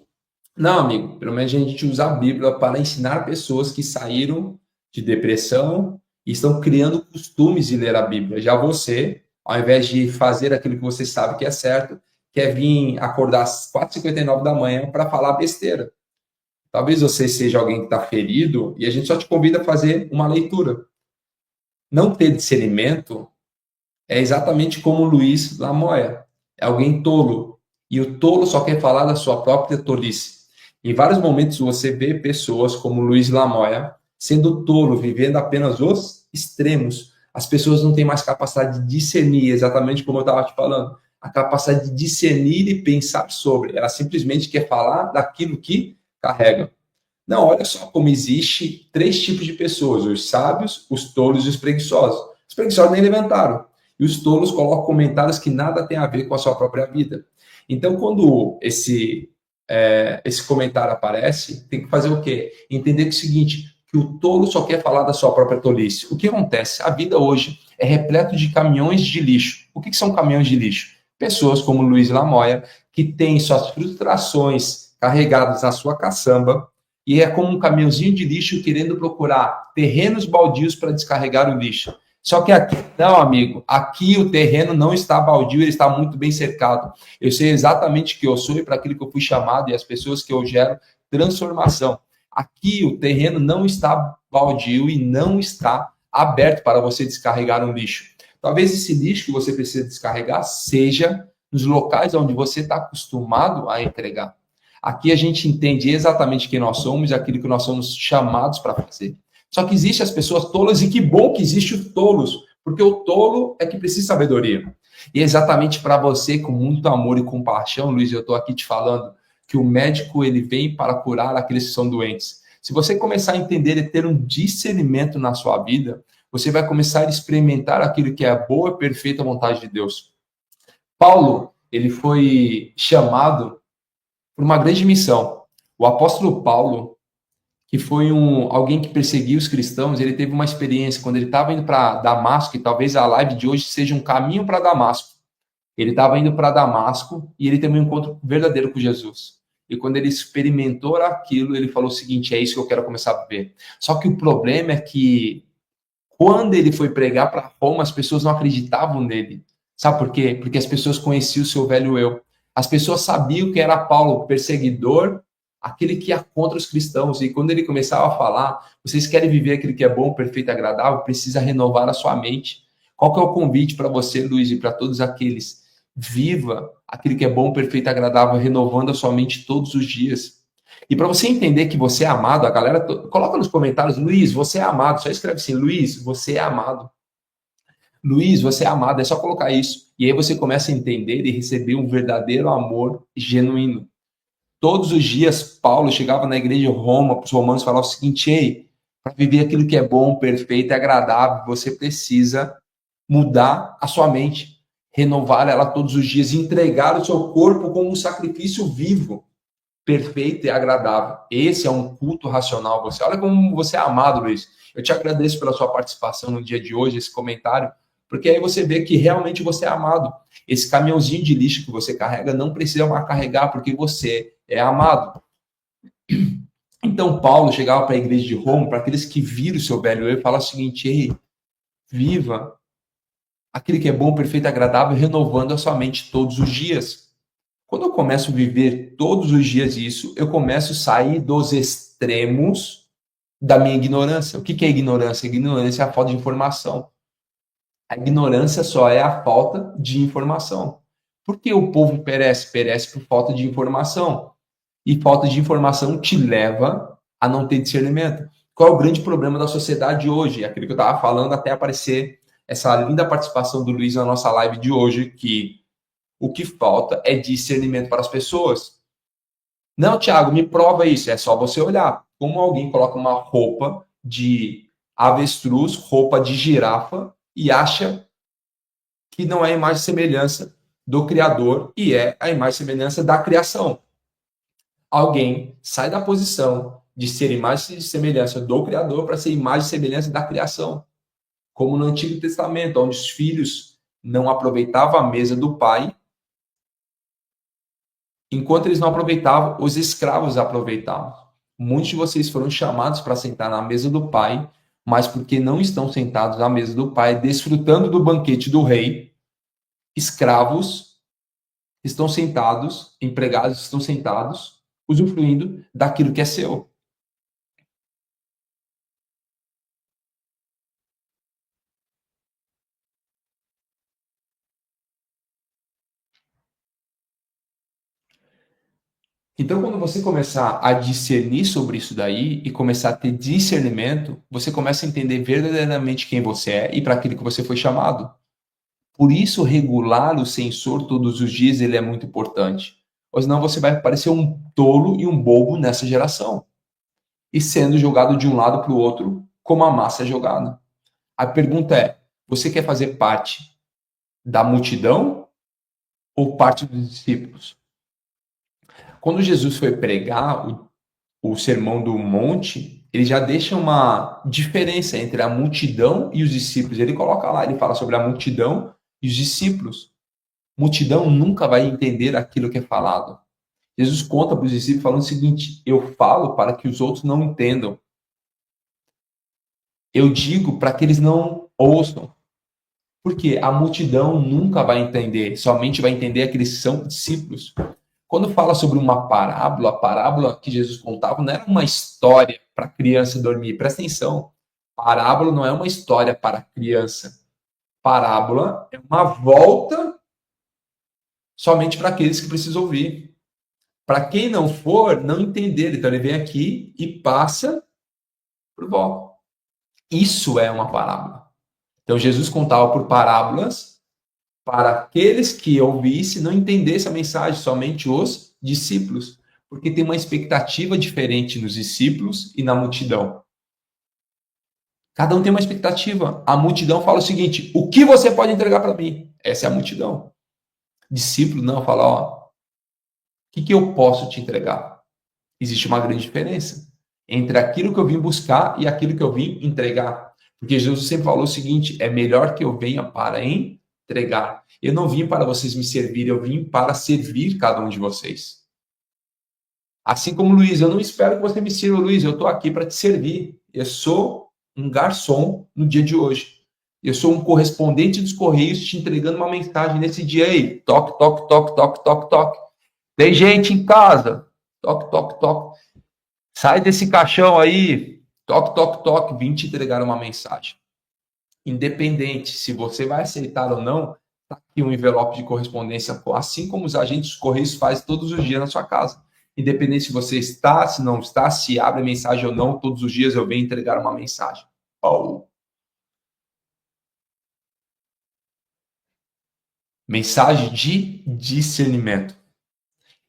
Não, amigo, pelo menos a gente usa a Bíblia para ensinar pessoas que saíram de depressão e estão criando costumes de ler a Bíblia. Já você, ao invés de fazer aquilo que você sabe que é certo, quer vir acordar às 4h59 da manhã para falar besteira. Talvez você seja alguém que está ferido e a gente só te convida a fazer uma leitura. Não ter discernimento é exatamente como o Luiz Lamoya. É alguém tolo. E o tolo só quer falar da sua própria tolice. Em vários momentos você vê pessoas como Luiz Lamoya sendo tolo, vivendo apenas os extremos. As pessoas não têm mais capacidade de discernir, exatamente como eu estava te falando. A capacidade de discernir e pensar sobre. Ela simplesmente quer falar daquilo que carrega. Não, olha só como existe 3 tipos de pessoas: os sábios, os tolos e os preguiçosos. Os preguiçosos nem levantaram. E os tolos colocam comentários que nada tem a ver com a sua própria vida. Então, quando esse comentário aparece, tem que fazer o quê? Entender que é o seguinte, que o tolo só quer falar da sua própria tolice. O que acontece? A vida hoje é repleto de caminhões de lixo. O que são caminhões de lixo? Pessoas como Luiz Lamoya, que têm suas frustrações carregadas na sua caçamba, e é como um caminhãozinho de lixo querendo procurar terrenos baldios para descarregar o lixo. Só que aqui, não, amigo, aqui o terreno não está baldio, ele está muito bem cercado. Eu sei exatamente o que eu sou e para aquilo que eu fui chamado e as pessoas que eu gero transformação. Aqui o terreno não está baldio e não está aberto para você descarregar um lixo. Talvez esse lixo que você precisa descarregar seja nos locais onde você está acostumado a entregar. Aqui a gente entende exatamente quem nós somos e aquilo que nós somos chamados para fazer. Só que existem as pessoas tolas e que bom que existe os tolos, porque o tolo é que precisa de sabedoria. E é exatamente para você, com muito amor e compaixão, Luiz, eu estou aqui te falando que o médico ele vem para curar aqueles que são doentes. Se você começar a entender e ter um discernimento na sua vida, você vai começar a experimentar aquilo que é a boa e perfeita vontade de Deus. Paulo, ele foi chamado por uma grande missão. O apóstolo Paulo, que foi alguém que perseguiu os cristãos, ele teve uma experiência quando ele estava indo para Damasco, e talvez a live de hoje seja um caminho para Damasco. Ele estava indo para Damasco e ele teve um encontro verdadeiro com Jesus. E quando ele experimentou aquilo, ele falou o seguinte: é isso que eu quero começar a viver. Só que o problema é que quando ele foi pregar para Roma, as pessoas não acreditavam nele. Sabe por quê? Porque as pessoas conheciam o seu velho eu. As pessoas sabiam que era Paulo, perseguidor, aquele que ia contra os cristãos. E quando ele começava a falar, vocês querem viver aquilo que é bom, perfeito e agradável, precisa renovar a sua mente. Qual que é o convite para você, Luiz, e para todos aqueles? Viva aquilo que é bom, perfeito e agradável, renovando a sua mente todos os dias. E para você entender que você é amado, a galera coloca nos comentários: Luiz, você é amado. Só escreve assim: Luiz, você é amado. Luiz, você é amado. É só colocar isso. E aí você começa a entender e receber um verdadeiro amor genuíno. Todos os dias, Paulo chegava na igreja de Roma para os romanos e falava o seguinte: ei, para viver aquilo que é bom, perfeito e agradável, você precisa mudar a sua mente, renovar ela todos os dias, entregar o seu corpo como um sacrifício vivo, perfeito e agradável. Esse é um culto racional. Você olha como você é amado, Luiz. Eu te agradeço pela sua participação no dia de hoje, esse comentário, porque aí você vê que realmente você é amado. Esse caminhãozinho de lixo que você carrega não precisa mais carregar, porque você é amado. Então Paulo chegava para a igreja de Roma, para aqueles que viram o seu velho eu, e falava o seguinte: ei, viva aquilo que é bom, perfeito e agradável, renovando a sua mente todos os dias. Quando eu começo a viver todos os dias isso, eu começo a sair dos extremos da minha ignorância. O que é ignorância? Ignorância é a falta de informação. A ignorância só é a falta de informação. Por que o povo perece? Perece por falta de informação. E falta de informação te leva a não ter discernimento. Qual é o grande problema da sociedade hoje? É aquilo que eu estava falando até aparecer essa linda participação do Luiz na nossa live de hoje, que o que falta é discernimento para as pessoas. Não, Thiago, me prova isso. É só você olhar. Como alguém coloca uma roupa de avestruz, roupa de girafa, e acha que não é a imagem e semelhança do Criador e é a imagem e semelhança da criação. Alguém sai da posição de ser imagem e semelhança do Criador para ser imagem e semelhança da criação. Como no Antigo Testamento, onde os filhos não aproveitavam a mesa do pai, enquanto eles não aproveitavam, os escravos aproveitavam. Muitos de vocês foram chamados para sentar na mesa do pai, mas porque não estão sentados na mesa do pai, desfrutando do banquete do rei, escravos estão sentados, empregados estão sentados, usufruindo daquilo que é seu. Então, quando você começar a discernir sobre isso daí e começar a ter discernimento, você começa a entender verdadeiramente quem você é e para aquilo que você foi chamado. Por isso, regular o sensor todos os dias ele é muito importante. Ou senão você vai parecer um tolo e um bobo nessa geração. E sendo jogado de um lado para o outro, como a massa é jogada. A pergunta é: você quer fazer parte da multidão ou parte dos discípulos? Quando Jesus foi pregar o Sermão do Monte, ele já deixa uma diferença entre a multidão e os discípulos. Ele coloca lá, ele fala sobre a multidão e os discípulos. Multidão nunca vai entender aquilo que é falado. Jesus conta para os discípulos falando o seguinte: eu falo para que os outros não entendam. Eu digo para que eles não ouçam. Porque a multidão nunca vai entender, somente vai entender aqueles que são discípulos. Quando fala sobre uma parábola, a parábola que Jesus contava não era uma história para a criança dormir. Presta atenção. Parábola não é uma história para a criança. parábola é uma volta somente para aqueles que precisam ouvir. Para quem não for, não entender. Então ele vem aqui e passa por volta. Isso é uma parábola. Então Jesus contava por parábolas para aqueles que ouvissem não entendessem a mensagem, somente os discípulos. Porque tem uma expectativa diferente nos discípulos e na multidão. Cada um tem uma expectativa. A multidão fala o seguinte: o que você pode entregar para mim? Essa é a multidão. Discípulo não, fala, ó, o que eu posso te entregar? Existe uma grande diferença entre aquilo que eu vim buscar e aquilo que eu vim entregar. Porque Jesus sempre falou o seguinte: é melhor que eu venha para entregar. Eu não vim para vocês me servirem, eu vim para servir cada um de vocês. Assim como Luiz, eu não espero que você me sirva, Luiz, eu estou aqui para te servir. Eu sou um garçom no dia de hoje. Eu sou um correspondente dos Correios te entregando uma mensagem nesse dia aí. Toque, toque, toque, toque, toque, toque. Tem gente em casa. Toque, toque, toque. Sai desse caixão aí. Toque, toque, toque. Vim te entregar uma mensagem. Independente se você vai aceitar ou não, tá aqui um envelope de correspondência, assim como os agentes dos Correios fazem todos os dias na sua casa. Independente se você está, se não está, se abre a mensagem ou não, todos os dias eu venho entregar uma mensagem. Oh. Mensagem de discernimento.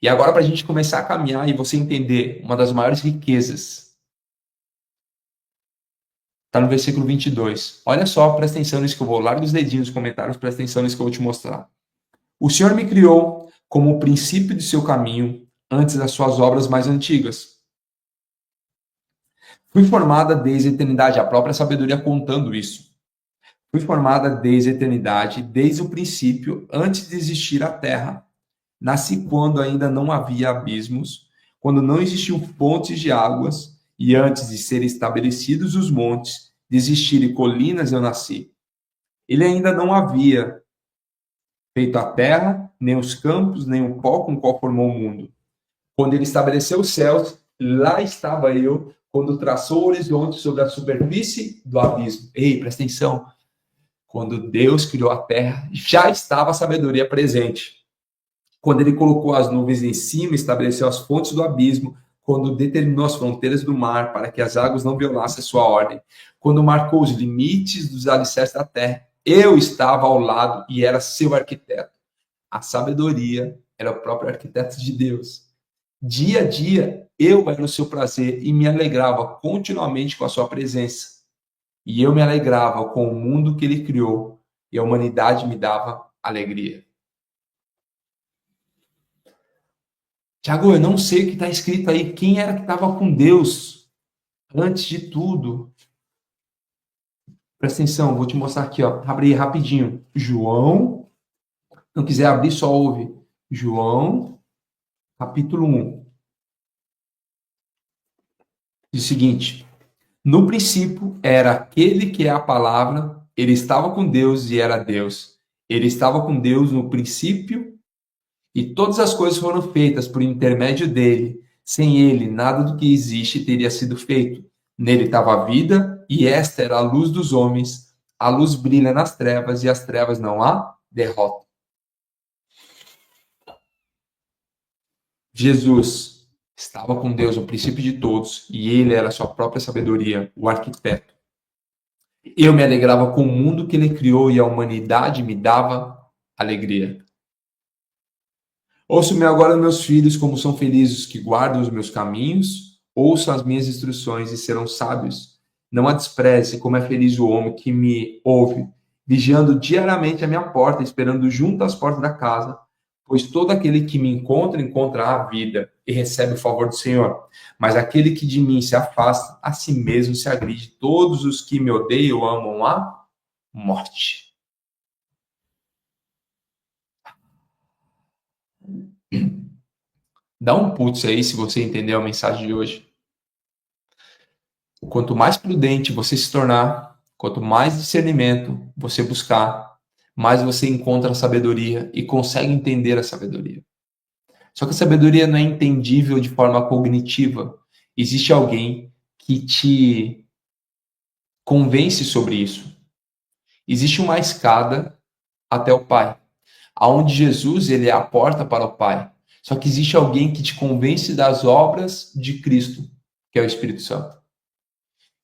E agora, para a gente começar a caminhar e você entender uma das maiores riquezas, está no versículo 22. Olha só, presta atenção nisso que eu vou. Larga os dedinhos nos comentários, presta atenção nisso que eu vou te mostrar. O Senhor me criou como o princípio de seu caminho antes das suas obras mais antigas. Fui formada desde a eternidade, a própria sabedoria contando isso. Fui formada desde a eternidade, desde o princípio, antes de existir a terra. Nasci quando ainda não havia abismos, quando não existiam fontes de águas, e antes de serem estabelecidos os montes, de existirem colinas, eu nasci. Ele ainda não havia feito a terra, nem os campos, nem o pó com o qual formou o mundo. Quando ele estabeleceu os céus, lá estava eu, quando traçou o horizonte sobre a superfície do abismo. Ei, presta atenção. Quando Deus criou a terra, já estava a sabedoria presente. Quando ele colocou as nuvens em cima, estabeleceu as fontes do abismo, quando determinou as fronteiras do mar para que as águas não violassem a sua ordem, quando marcou os limites dos alicerces da terra, eu estava ao lado e era seu arquiteto. A sabedoria era o próprio arquiteto de Deus. Dia a dia, eu era o seu prazer e me alegrava continuamente com a sua presença. E eu me alegrava com o mundo que ele criou, e a humanidade me dava alegria. Tiago, eu não sei o que está escrito aí. Quem era que estava com Deus antes de tudo? Presta atenção, vou te mostrar aqui, ó. Abre aí rapidinho. João, não quiser abrir, só ouve. João, capítulo 1. Diz o seguinte: no princípio era aquele que é a palavra, ele estava com Deus e era Deus. Ele estava com Deus no princípio e todas as coisas foram feitas por intermédio dele. Sem ele, nada do que existe teria sido feito. Nele estava a vida, e esta era a luz dos homens. A luz brilha nas trevas, e as trevas não há derrota. Jesus estava com Deus no princípio de todos, e ele era a sua própria sabedoria, o arquiteto. Eu me alegrava com o mundo que ele criou, e a humanidade me dava alegria. Ouço-me agora, meus filhos, como são felizes os que guardam os meus caminhos, ouçam as minhas instruções e serão sábios. Não a despreze, como é feliz o homem que me ouve, vigiando diariamente a minha porta, esperando junto às portas da casa, pois todo aquele que me encontra, encontra a vida e recebe o favor do Senhor. Mas aquele que de mim se afasta, a si mesmo se agride. Todos os que me odeiam amam a morte. Dá um putz aí se você entendeu a mensagem de hoje. Quanto mais prudente você se tornar, quanto mais discernimento você buscar, mais você encontra a sabedoria e consegue entender a sabedoria. Só que a sabedoria não é entendível de forma cognitiva. Existe alguém que te convence sobre isso. Existe uma escada até o Pai, aonde Jesus ele é a porta para o Pai. Só que existe alguém que te convence das obras de Cristo, que é o Espírito Santo.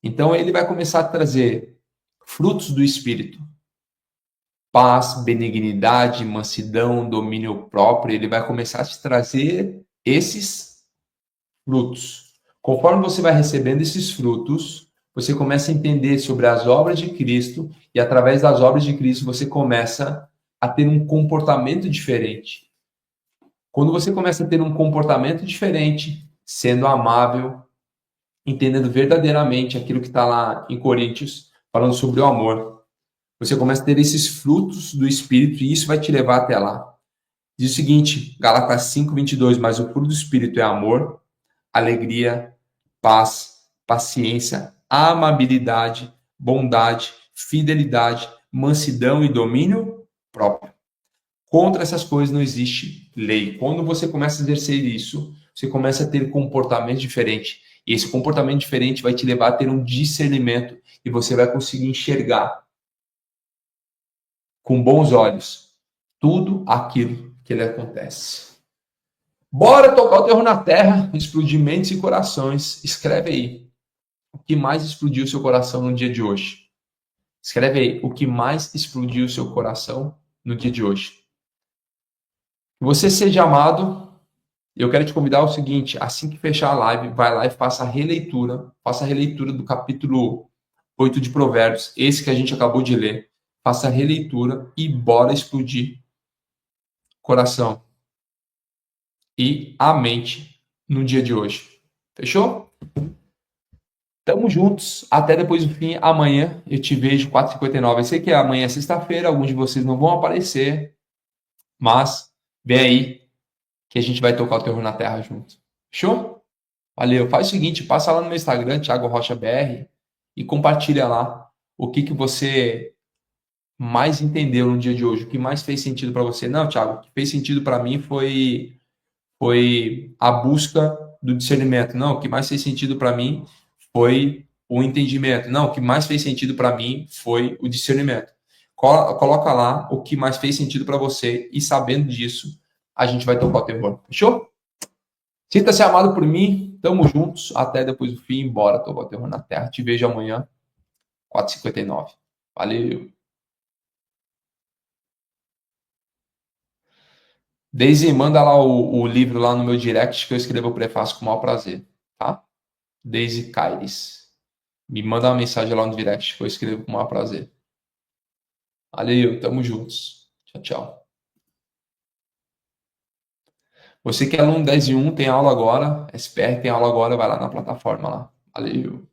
Então ele vai começar a trazer frutos do Espírito: paz, benignidade, mansidão, domínio próprio. Ele vai começar a te trazer esses frutos. Conforme você vai recebendo esses frutos, você começa a entender sobre as obras de Cristo, e através das obras de Cristo você começa a ter um comportamento diferente. Quando você começa a ter um comportamento diferente, sendo amável, entendendo verdadeiramente aquilo que está lá em Coríntios, falando sobre o amor, você começa a ter esses frutos do Espírito e isso vai te levar até lá. Diz o seguinte, Gálatas 5:22, mas o fruto do Espírito é amor, alegria, paz, paciência, amabilidade, bondade, fidelidade, mansidão e domínio próprio. Contra essas coisas não existe lei. Quando você começa a exercer isso, você começa a ter comportamento diferente. E esse comportamento diferente vai te levar a ter um discernimento e você vai conseguir enxergar com bons olhos tudo aquilo que lhe acontece. Bora tocar o terror na terra, explodir mentes e corações. Escreve aí o que mais explodiu o seu coração no dia de hoje. Escreve aí o que mais explodiu o seu coração no dia de hoje. Que você seja amado. Eu quero te convidar ao seguinte: assim que fechar a live, vai lá e faça a releitura do capítulo 8 de Provérbios, esse que a gente acabou de ler. Faça a releitura e bora explodir coração e a mente no dia de hoje. Fechou? Tamo juntos. Até depois do fim. Amanhã eu te vejo 4h59. Eu sei que amanhã é sexta-feira, alguns de vocês não vão aparecer, mas vem aí que a gente vai tocar o terror na terra junto. Fechou? Valeu. Faz o seguinte, passa lá no meu Instagram, Thiago Rocha BR, e compartilha lá o que você mais entendeu no dia de hoje, o que mais fez sentido para você. Não, Thiago, o que fez sentido para mim foi a busca do discernimento. Não, o que mais fez sentido para mim foi o entendimento. Não, o que mais fez sentido para mim foi o discernimento. Coloca lá o que mais fez sentido para você e sabendo disso, a gente vai tocar o terror. Fechou? Sinta-se amado por mim. Tamo juntos. Até depois do fim. Bora tocar o terror na terra. Te vejo amanhã, 4h59. Valeu. Daisy, manda lá o livro lá no meu direct que eu escrevo o prefácio com o maior prazer, tá? Daisy Caires. Me manda uma mensagem lá no direct que eu escrevo com o maior prazer. Valeu, tamo juntos. Tchau, tchau. Você que é aluno 10 e 1, tem aula agora. SPR tem aula agora, vai lá na plataforma lá. Valeu.